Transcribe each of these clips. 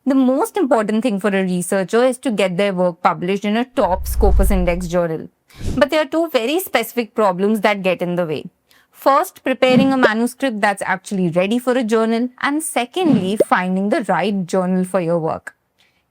The most important thing for a researcher is to get their work published in a top Scopus Index journal. But there are two very specific problems that get in the way. First, preparing a manuscript that's actually ready for a journal, and secondly, finding the right journal for your work.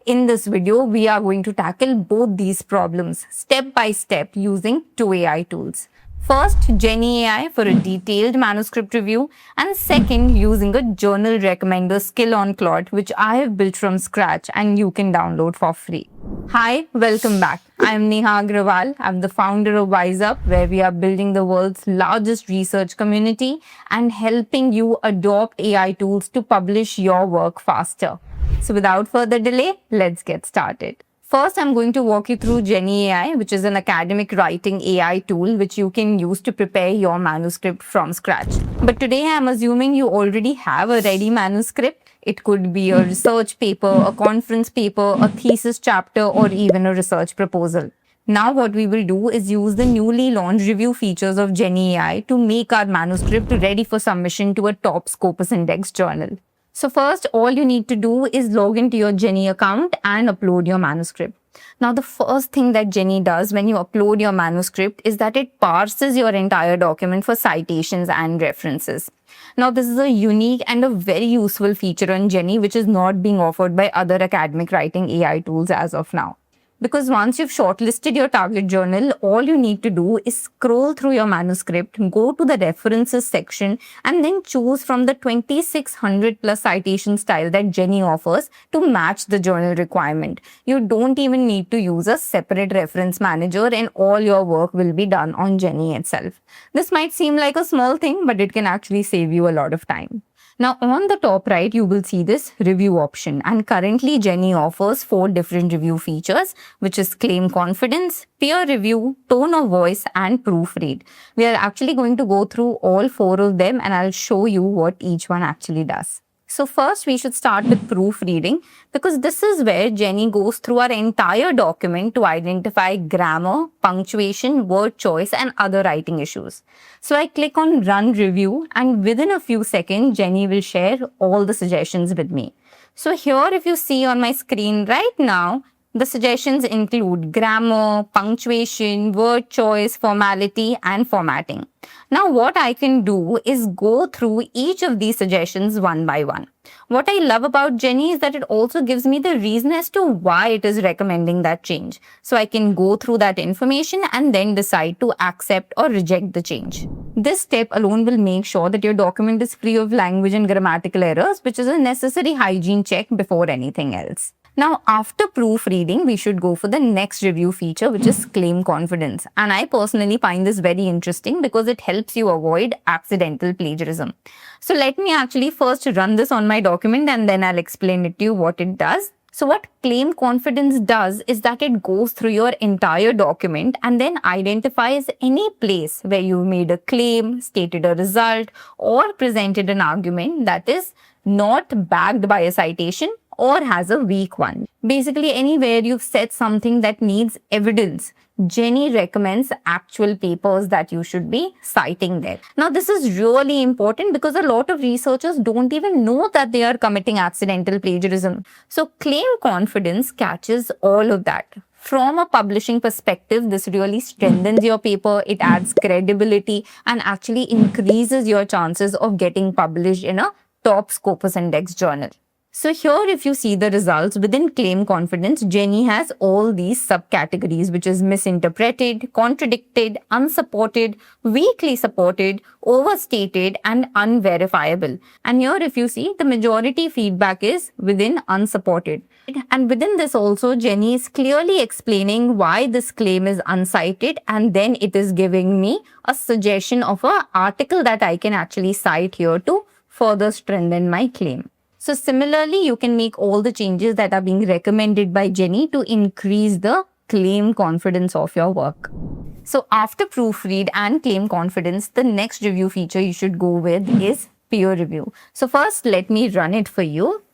In this video, we are going to tackle both these problems step by step using two AI tools. First, Jenny AI for a detailed manuscript review, and second, using a journal recommender skill on Claude, which I have built from scratch and you can download for free. Hi, welcome back. I am Neha Agrawal. I'm the founder of WiseUp, where we are building the world's largest research community and helping you adopt AI tools to publish your work faster. So without further delay, let's get started. First, I'm going to walk you through Jenny AI, which is an academic writing AI tool which you can use to prepare your manuscript from scratch. But today, I'm assuming you already have a ready manuscript. It could be a research paper, a conference paper, a thesis chapter, or even a research proposal. Now what we will do is use the newly launched review features of Jenny AI to make our manuscript ready for submission to a top Scopus Index journal. So first, all you need to do is log into your Jenny account and upload your manuscript. Now, the first thing that Jenny does when you upload your manuscript is that it parses your entire document for citations and references. Now, this is a unique and a very useful feature on Jenny, which is not being offered by other academic writing AI tools as of now. Because once you've shortlisted your target journal, all you need to do is scroll through your manuscript, go to the references section, and then choose from the 2600 plus citation style that Jenny offers to match the journal requirement. You don't even need to use a separate reference manager, and all your work will be done on Jenny itself. This might seem like a small thing, but it can actually save you a lot of time. Now, on the top right, you will see this review option, and currently Jenny offers 4 different review features, which is claim confidence, peer review, tone of voice, and proofread. We are actually going to go through all 4 of them, and I'll show you what each one actually does. So first, we should start with proofreading, because this is where Jenny goes through our entire document to identify grammar, punctuation, word choice, and other writing issues. So I click on Run Review, and within a few seconds, Jenny will share all the suggestions with me. So here, if you see on my screen right now, the suggestions include grammar, punctuation, word choice, formality, and formatting. Now, what I can do is go through each of these suggestions one by one. What I love about Jenny is that it also gives me the reason as to why it is recommending that change. So I can go through that information and then decide to accept or reject the change. This step alone will make sure that your document is free of language and grammatical errors, which is a necessary hygiene check before anything else. Now, after proofreading, we should go for the next review feature, which is claim confidence. And I personally find this very interesting because it helps you avoid accidental plagiarism. So let me actually first run this on my document and then I'll explain it to you what it does. So what claim confidence does is that it goes through your entire document and then identifies any place where you made a claim, stated a result, or presented an argument that is not backed by a citation or has a weak one. Basically, anywhere you've said something that needs evidence, Jenny recommends actual papers that you should be citing there. Now, this is really important because a lot of researchers don't even know that they are committing accidental plagiarism. So, claim confidence catches all of that. From a publishing perspective, this really strengthens your paper, it adds credibility, and actually increases your chances of getting published in a top Scopus Index journal. So here, if you see the results within claim confidence, Jenny has all these subcategories, which is misinterpreted, contradicted, unsupported, weakly supported, overstated, and unverifiable. And here, if you see, the majority feedback is within unsupported. And within this also, Jenny is clearly explaining why this claim is uncited, and then it is giving me a suggestion of an article that I can actually cite here to further strengthen my claim. So similarly, you can make all the changes that are being recommended by Jenny to increase the claim confidence of your work. So after proofread and claim confidence, the next review feature you should go with is peer review. So first, let me run it for you.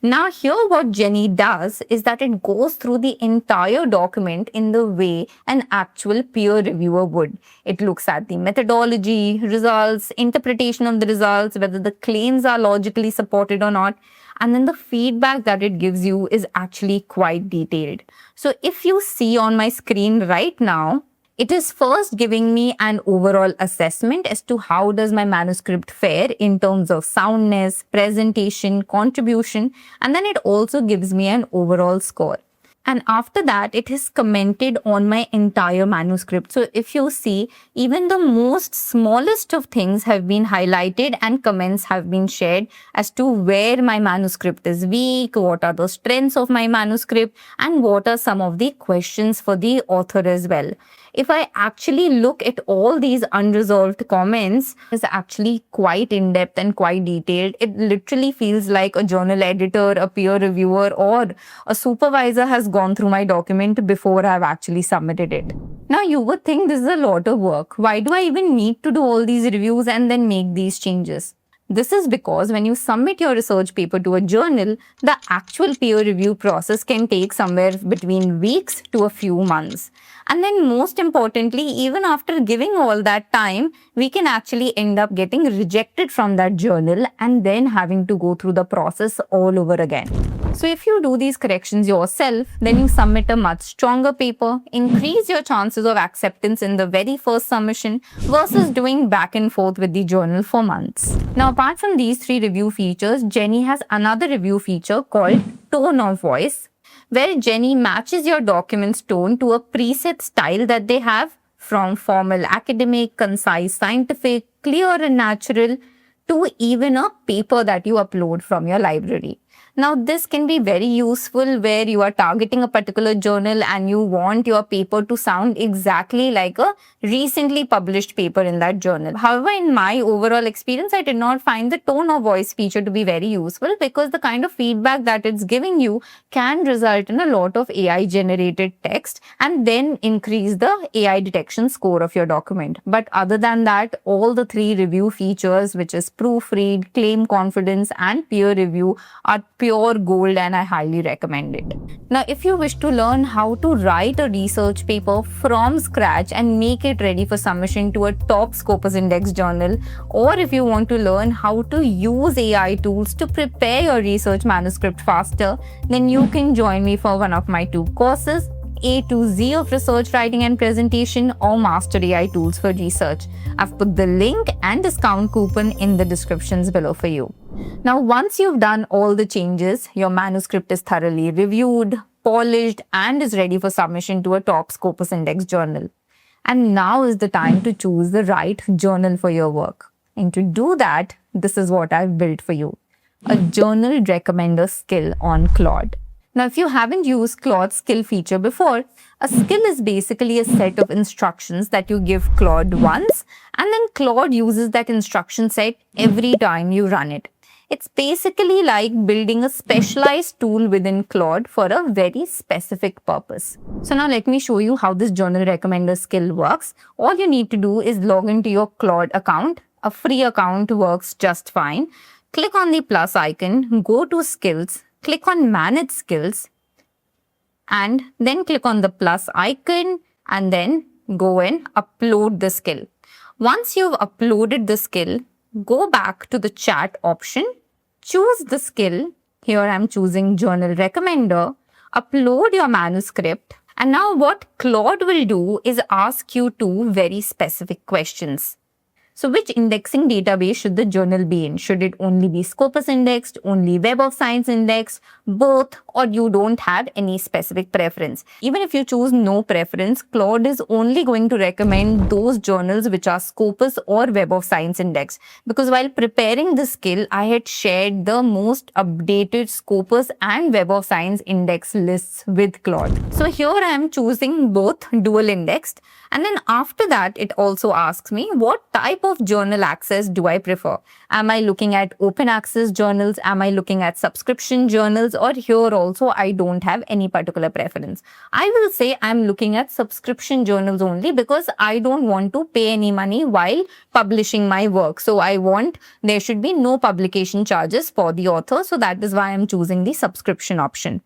Now here what Jenny does is that it goes through the entire document in the way an actual peer reviewer would. It looks at the methodology, results, interpretation of the results, whether the claims are logically supported or not, and then the feedback that it gives you is actually quite detailed. So if you see on my screen right now, it is first giving me an overall assessment as to how does my manuscript fare in terms of soundness, presentation, contribution, and then it also gives me an overall score. And after that, it is commented on my entire manuscript. So if you see, even the most smallest of things have been highlighted and comments have been shared as to where my manuscript is weak, what are the strengths of my manuscript, and what are some of the questions for the author as well. If I actually look at all these unresolved comments, it's actually quite in-depth and quite detailed. It literally feels like a journal editor, a peer reviewer, or a supervisor has gone through my document before I've actually submitted it. Now you would think this is a lot of work. Why do I even need to do all these reviews and then make these changes? This is because when you submit your research paper to a journal, the actual peer review process can take somewhere between weeks to a few months. And then most importantly, even after giving all that time, we can actually end up getting rejected from that journal and then having to go through the process all over again. So if you do these corrections yourself, then you submit a much stronger paper, increase your chances of acceptance in the very first submission versus doing back and forth with the journal for months. Now, apart from these 3 review features, Jenny has another review feature called tone of voice, where Jenny matches your document's tone to a preset style that they have, from formal academic, concise scientific, clear and natural, to even a paper that you upload from your library. Now, this can be very useful where you are targeting a particular journal and you want your paper to sound exactly like a recently published paper in that journal. However, in my overall experience, I did not find the tone of voice feature to be very useful because the kind of feedback that it's giving you can result in a lot of AI generated text and then increase the AI detection score of your document. But other than that, all the 3 review features, which is proofread, claim confidence, and peer review, are pure gold and I highly recommend it. Now, if you wish to learn how to write a research paper from scratch and make it ready for submission to a top Scopus Index journal, or if you want to learn how to use AI tools to prepare your research manuscript faster, then you can join me for one of my 2 courses, A to Z of research writing and presentation, or Master AI tools for research. I've put the link and discount coupon in the descriptions below for you. Now, once you've done all the changes, your manuscript is thoroughly reviewed, polished, and is ready for submission to a top Scopus Index journal. And now is the time to choose the right journal for your work. And to do that, this is what I've built for you: a journal recommender skill on Claude. Now, if you haven't used Claude's skill feature before, a skill is basically a set of instructions that you give Claude once, and then Claude uses that instruction set every time you run it. It's basically like building a specialized tool within Claude for a very specific purpose. So now let me show you how this journal recommender skill works. All you need to do is log into your Claude account. A free account works just fine. Click on the plus icon, go to skills, click on manage skills, and then click on the plus icon and then go and upload the skill. Once you've uploaded the skill, go back to the chat option, choose the skill. Here I'm choosing journal recommender, upload your manuscript, and now what Claude will do is ask you 2 very specific questions. So which indexing database should the journal be in? Should it only be Scopus indexed, only Web of Science indexed, both, or you don't have any specific preference? Even if you choose no preference, Claude is only going to recommend those journals which are Scopus or Web of Science indexed. Because while preparing the skill, I had shared the most updated Scopus and Web of Science index lists with Claude. So here I am choosing both dual indexed. And then after that, it also asks me what type of journal access do I prefer? Am I looking at open access journals? Am I looking at subscription journals? Or here also, I don't have any particular preference. I will say I'm looking at subscription journals only because I don't want to pay any money while publishing my work. So I want there should be no publication charges for the author. So that is why I'm choosing the subscription option.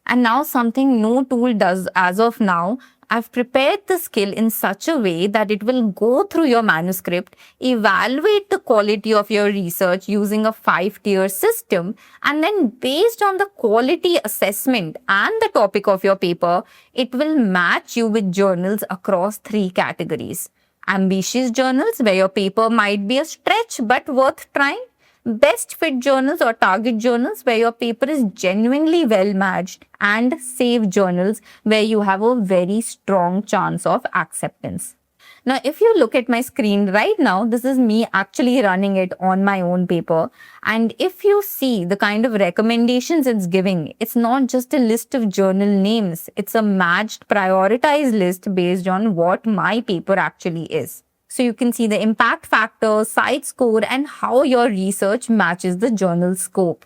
And now something no tool does as of now, I've prepared the skill in such a way that it will go through your manuscript, evaluate the quality of your research using a 5-tier system, and then based on the quality assessment and the topic of your paper, it will match you with journals across 3 categories. Ambitious journals, where your paper might be a stretch but worth trying. Best fit journals or target journals where your paper is genuinely well matched, and safe journals where you have a very strong chance of acceptance. Now, if you look at my screen right now, this is me actually running it on my own paper. And if you see the kind of recommendations it's giving, it's not just a list of journal names. It's a matched, prioritized list based on what my paper actually is. So you can see the impact factor, site score, and how your research matches the journal scope.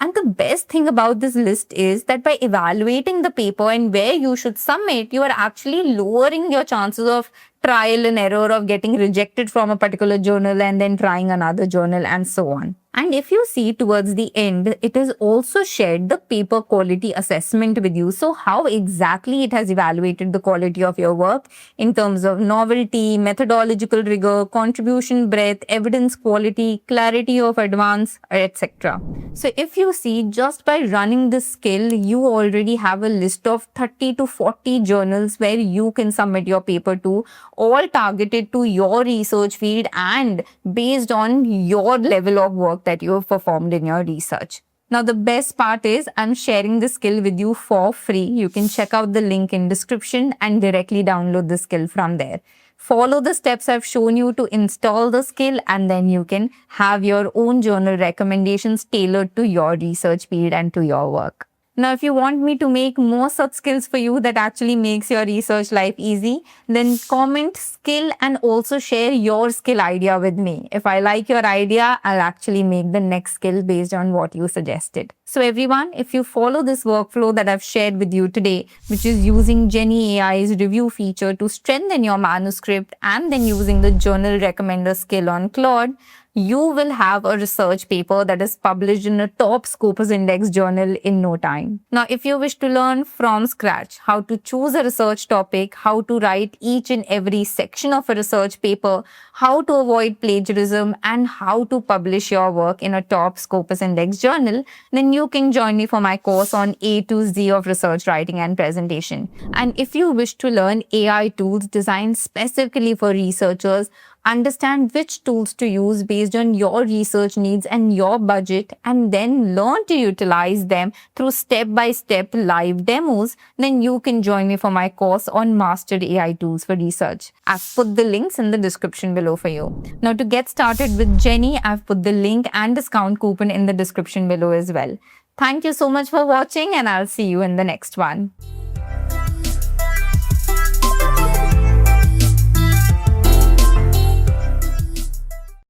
And the best thing about this list is that by evaluating the paper and where you should submit, you are actually lowering your chances of trial and error of getting rejected from a particular journal and then trying another journal and so on. And if you see towards the end, it has also shared the paper quality assessment with you. So how exactly it has evaluated the quality of your work in terms of novelty, methodological rigor, contribution breadth, evidence quality, clarity of advance, etc. So if you see, just by running this skill, you already have a list of 30 to 40 journals where you can submit your paper to, all targeted to your research field and based on your level of work that you have performed in your research. Now, the best part is I'm sharing the skill with you for free. You can check out the link in description and directly download the skill from there. Follow the steps I've shown you to install the skill, and then you can have your own journal recommendations tailored to your research field and to your work. Now, if you want me to make more such skills for you that actually makes your research life easy, then comment skill and also share your skill idea with me. If I like your idea, I'll actually make the next skill based on what you suggested. So everyone, if you follow this workflow that I've shared with you today, which is using Jenny AI's review feature to strengthen your manuscript and then using the journal recommender skill on Claude, you will have a research paper that is published in a top Scopus Index journal in no time. Now, if you wish to learn from scratch how to choose a research topic, how to write each and every section of a research paper, how to avoid plagiarism, and how to publish your work in a top Scopus Index journal, then you can join me for my course on A to Z of research writing and presentation. And if you wish to learn AI tools designed specifically for researchers, understand which tools to use based on your research needs and your budget, and then learn to utilize them through step-by-step live demos, then you can join me for my course on Mastered AI Tools for Research. I've put the links in the description below for you. Now, to get started with Jenny, I've put the link and discount coupon in the description below as well. Thank you so much for watching, and I'll see you in the next one.